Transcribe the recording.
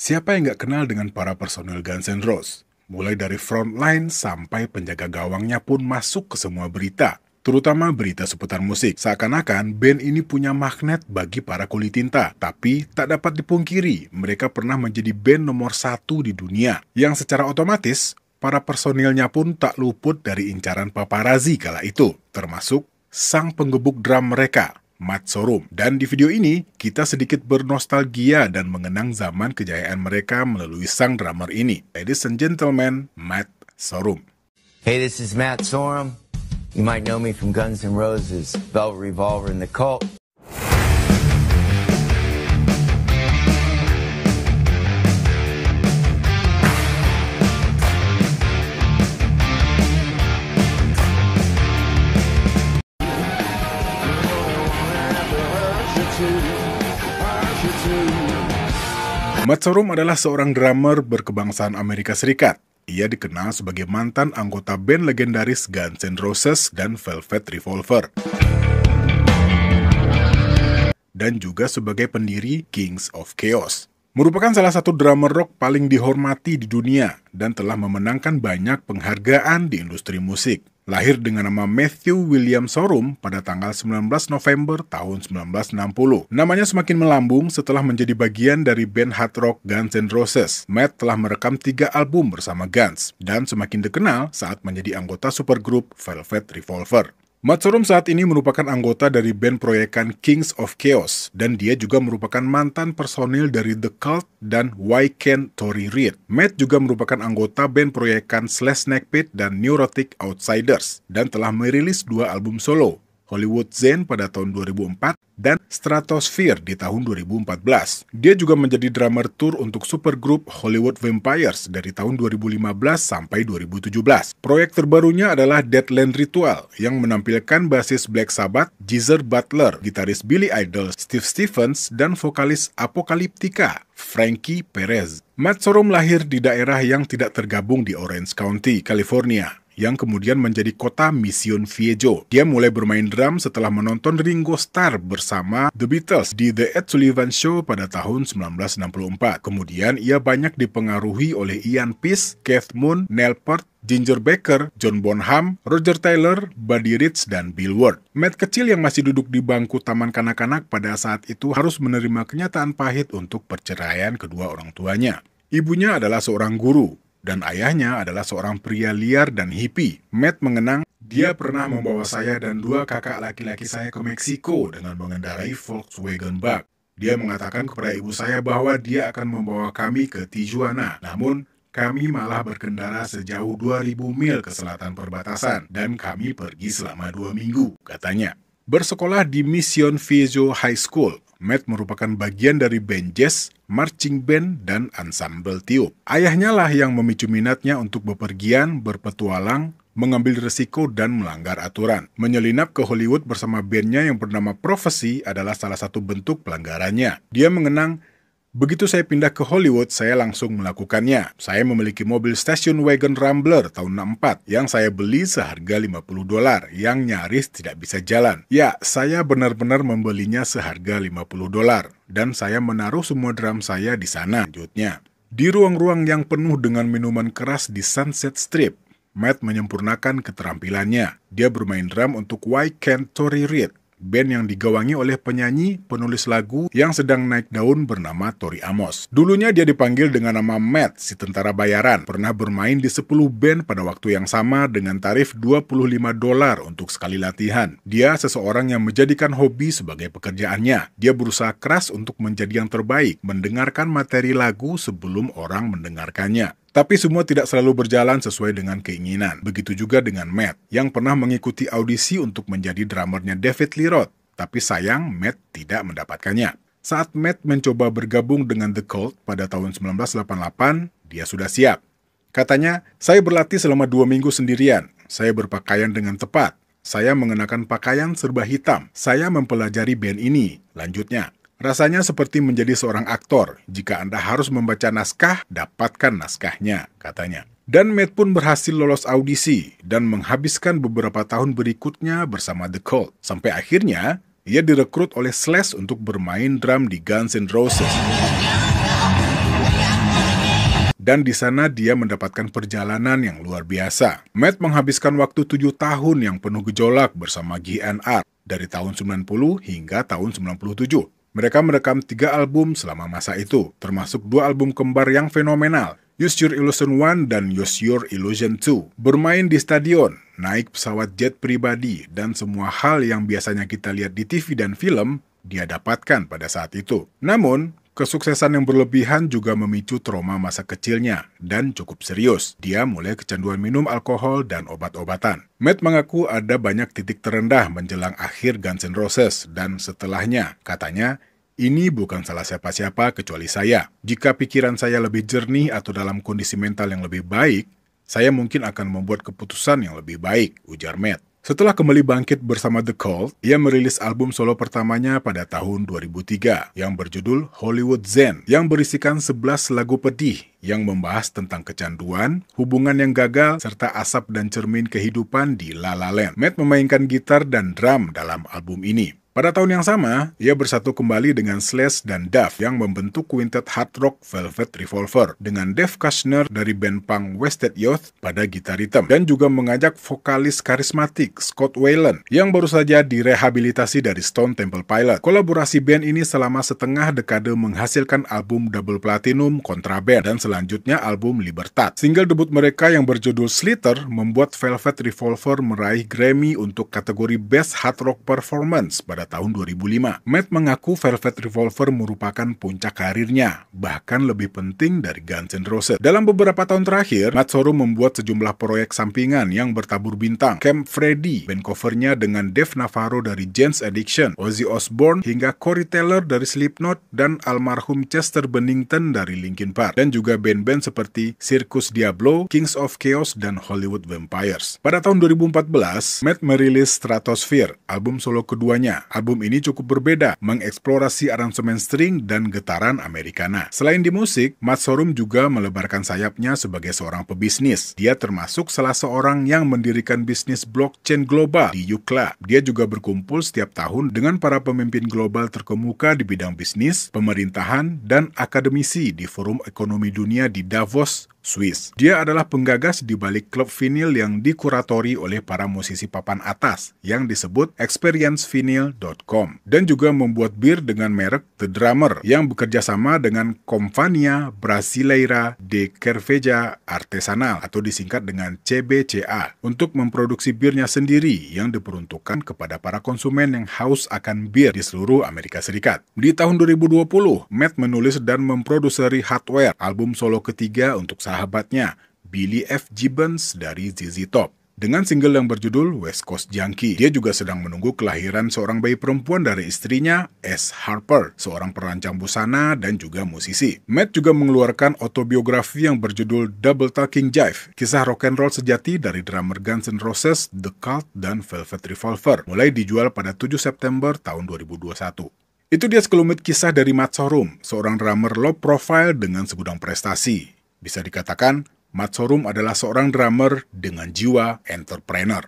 Siapa yang nggak kenal dengan para personil Guns N' Roses? Mulai dari frontline sampai penjaga gawangnya pun masuk ke semua berita. Terutama berita seputar musik. Seakan-akan band ini punya magnet bagi para kulit tinta. Tapi tak dapat dipungkiri, mereka pernah menjadi band nomor 1 di dunia. Yang secara otomatis, para personilnya pun tak luput dari incaran paparazi kala itu. Termasuk sang penggebuk drum mereka, Matt Sorum. Dan di video ini, kita sedikit bernostalgia dan mengenang zaman kejayaan mereka melalui sang drummer ini. Ladies and gentlemen, Matt Sorum. Hey, this is Matt Sorum. You might know me from Guns N' Roses, Velvet Revolver, and The Cult. Matt Sorum adalah seorang drummer berkebangsaan Amerika Serikat. Ia dikenal sebagai mantan anggota band legendaris Guns N' Roses dan Velvet Revolver. Dan juga sebagai pendiri Kings of Chaos. Merupakan salah satu drummer rock paling dihormati di dunia dan telah memenangkan banyak penghargaan di industri musik. Lahir dengan nama Matthew William Sorum pada tanggal 19 November tahun 1960. Namanya semakin melambung setelah menjadi bagian dari band hard rock Guns N' Roses. Matt telah merekam 3 album bersama Guns dan semakin dikenal saat menjadi anggota supergroup Velvet Revolver. Matt Sorum saat ini merupakan anggota dari band proyekan Kings of Chaos dan dia juga merupakan mantan personil dari The Cult dan Why Can't Tori Reid. Matt juga merupakan anggota band proyekan Slash Snake Pit dan Neurotic Outsiders dan telah merilis 2 album solo, Hollywood Zen pada tahun 2004 dan Stratosphere di tahun 2014. Dia juga menjadi drummer tour untuk supergroup Hollywood Vampires dari tahun 2015 sampai 2017. Proyek terbarunya adalah Deadland Ritual yang menampilkan basis Black Sabbath, Geezer Butler, gitaris Billy Idol, Steve Stevens, dan vokalis Apocalyptica, Frankie Perez. Matt Sorum lahir di daerah yang tidak tergabung di Orange County, California, yang kemudian menjadi kota Mission Viejo. Dia mulai bermain drum setelah menonton Ringo Starr bersama The Beatles di The Ed Sullivan Show pada tahun 1964. Kemudian ia banyak dipengaruhi oleh Ian Pearce, Keith Moon, Neil Peart, Ginger Baker, John Bonham, Roger Taylor, Buddy Rich, dan Bill Ward. Matt kecil yang masih duduk di bangku taman kanak-kanak pada saat itu harus menerima kenyataan pahit untuk perceraian kedua orang tuanya. Ibunya adalah seorang guru, dan ayahnya adalah seorang pria liar dan hippie. Matt mengenang, dia pernah membawa saya dan 2 kakak laki-laki saya ke Meksiko dengan mengendarai Volkswagen Bug. Dia mengatakan kepada ibu saya bahwa dia akan membawa kami ke Tijuana. Namun, kami malah berkendara sejauh 2000 mil ke selatan perbatasan, dan kami pergi selama 2 minggu, katanya. Bersekolah di Mission Viejo High School, Matt merupakan bagian dari band jazz, marching band, dan ensemble tiup. Ayahnya lah yang memicu minatnya untuk bepergian, berpetualang, mengambil resiko, dan melanggar aturan. Menyelinap ke Hollywood bersama bandnya yang bernama Prophecy adalah salah satu bentuk pelanggarannya. Dia mengenang, begitu saya pindah ke Hollywood, saya langsung melakukannya. Saya memiliki mobil station wagon Rambler tahun 64 yang saya beli seharga $50 yang nyaris tidak bisa jalan. Ya, saya benar-benar membelinya seharga $50 dan saya menaruh semua drum saya di sana, lanjutnya. Di ruang-ruang yang penuh dengan minuman keras di Sunset Strip, Matt menyempurnakan keterampilannya. Dia bermain drum untuk Why Can't Tori Reid, band yang digawangi oleh penyanyi, penulis lagu yang sedang naik daun bernama Tori Amos. Dulunya dia dipanggil dengan nama Matt, si tentara bayaran. Pernah bermain di 10 band pada waktu yang sama dengan tarif $25 untuk sekali latihan. Dia seseorang yang menjadikan hobi sebagai pekerjaannya. Dia berusaha keras untuk menjadi yang terbaik, mendengarkan materi lagu sebelum orang mendengarkannya. Tapi semua tidak selalu berjalan sesuai dengan keinginan. Begitu juga dengan Matt, yang pernah mengikuti audisi untuk menjadi drummernya David Lee Roth. Tapi sayang, Matt tidak mendapatkannya. Saat Matt mencoba bergabung dengan The Cult pada tahun 1988, dia sudah siap. Katanya, saya berlatih selama 2 minggu sendirian. Saya berpakaian dengan tepat. Saya mengenakan pakaian serba hitam. Saya mempelajari band ini. Lanjutnya, rasanya seperti menjadi seorang aktor. Jika Anda harus membaca naskah, dapatkan naskahnya, katanya. Dan Matt pun berhasil lolos audisi dan menghabiskan beberapa tahun berikutnya bersama The Cult. Sampai akhirnya, ia direkrut oleh Slash untuk bermain drum di Guns N' Roses. dan di sana dia mendapatkan perjalanan yang luar biasa. Matt menghabiskan waktu 7 tahun yang penuh gejolak bersama GNR dari tahun 90 hingga tahun 97. Mereka merekam 3 album selama masa itu, termasuk 2 album kembar yang fenomenal, Use Your Illusion 1 dan Use Your Illusion 2. Bermain di stadion, naik pesawat jet pribadi, dan semua hal yang biasanya kita lihat di TV dan film, dia dapatkan pada saat itu. Namun, kesuksesan yang berlebihan juga memicu trauma masa kecilnya dan cukup serius. Dia mulai kecanduan minum alkohol dan obat-obatan. Matt mengaku ada banyak titik terendah menjelang akhir Guns N' Roses dan setelahnya, katanya, "Ini bukan salah siapa-siapa kecuali saya. Jika pikiran saya lebih jernih atau dalam kondisi mental yang lebih baik, saya mungkin akan membuat keputusan yang lebih baik," ujar Matt. Setelah kembali bangkit bersama The Cult, ia merilis album solo pertamanya pada tahun 2003 yang berjudul Hollywood Zen yang berisikan 11 lagu pedih yang membahas tentang kecanduan, hubungan yang gagal, serta asap dan cermin kehidupan di La La Land. Matt memainkan gitar dan drum dalam album ini. Pada tahun yang sama, ia bersatu kembali dengan Slash dan Duff yang membentuk quintet hard rock Velvet Revolver dengan Dave Kushner dari band punk Wasted Youth pada gitar hitam dan juga mengajak vokalis karismatik Scott Weiland yang baru saja direhabilitasi dari Stone Temple Pilots. Kolaborasi band ini selama setengah dekade menghasilkan album double platinum Contraband dan selanjutnya album Libertad. Single debut mereka yang berjudul Slither membuat Velvet Revolver meraih Grammy untuk kategori Best Hard Rock Performance pada tahun 2005. Matt mengaku Velvet Revolver merupakan puncak karirnya, bahkan lebih penting dari Guns N' Roses. Dalam beberapa tahun terakhir, Matt Sorum membuat sejumlah proyek sampingan yang bertabur bintang. Camp Freddy, band covernya dengan Dave Navarro dari Jane's Addiction, Ozzy Osbourne, hingga Corey Taylor dari Slipknot, dan almarhum Chester Bennington dari Linkin Park, dan juga band-band seperti Circus Diablo, Kings of Chaos, dan Hollywood Vampires. Pada tahun 2014, Matt merilis Stratosphere, album solo keduanya. Album ini cukup berbeda, mengeksplorasi aransemen string dan getaran Americana. Selain di musik, Matt Sorum juga melebarkan sayapnya sebagai seorang pebisnis. Dia termasuk salah seorang yang mendirikan bisnis blockchain global di Yucla. Dia juga berkumpul setiap tahun dengan para pemimpin global terkemuka di bidang bisnis, pemerintahan, dan akademisi di Forum Ekonomi Dunia di Davos, Swiss. Dia adalah penggagas di balik klub vinil yang dikuratori oleh para musisi papan atas yang disebut experiencevinyl.com dan juga membuat bir dengan merek The Drummer yang bekerja sama dengan Companhia Brasileira de Cerveja Artesanal atau disingkat dengan CBCA untuk memproduksi birnya sendiri yang diperuntukkan kepada para konsumen yang haus akan bir di seluruh Amerika Serikat. Di tahun 2020, Matt menulis dan memproduseri Hardware, album solo ketiga untuk sahabatnya, Billy F. Gibbons dari ZZ Top, dengan single yang berjudul West Coast Junkie. Dia juga sedang menunggu kelahiran seorang bayi perempuan dari istrinya, S. Harper, seorang perancang busana dan juga musisi. Matt juga mengeluarkan autobiografi yang berjudul Double Talking Jive, kisah rock and roll sejati dari drummer Guns N' Roses, The Cult, dan Velvet Revolver, mulai dijual pada 7 September tahun 2021. Itu dia sekelumit kisah dari Matt Sorum, seorang drummer low profile dengan segudang prestasi. Bisa dikatakan, Matt Sorum adalah seorang drummer dengan jiwa entrepreneur.